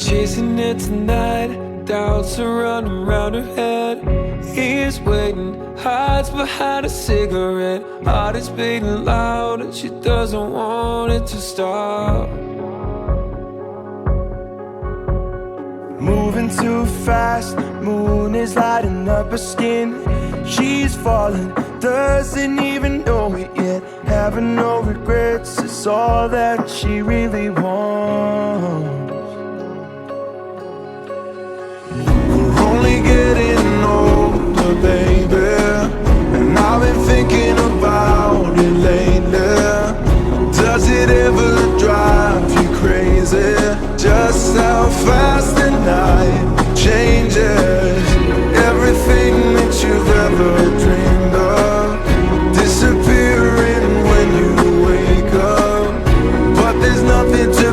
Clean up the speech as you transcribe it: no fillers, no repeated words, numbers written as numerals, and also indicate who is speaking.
Speaker 1: chasing it tonight, doubts are running round her head. He's waiting, hides behind a cigarette. Heart is beating loud and she doesn't want it to stop.
Speaker 2: Moving too fast, moon is lighting up her skin. She's falling, doesn't even know it yet. Having no regrets is all that she really wants. We're only getting older, baby, and I've been thinking about it lately. Does it ever drive you crazy? Just how fast the night changes. Everything that you've ever dreamed of disappearing when you wake up. But there's nothing to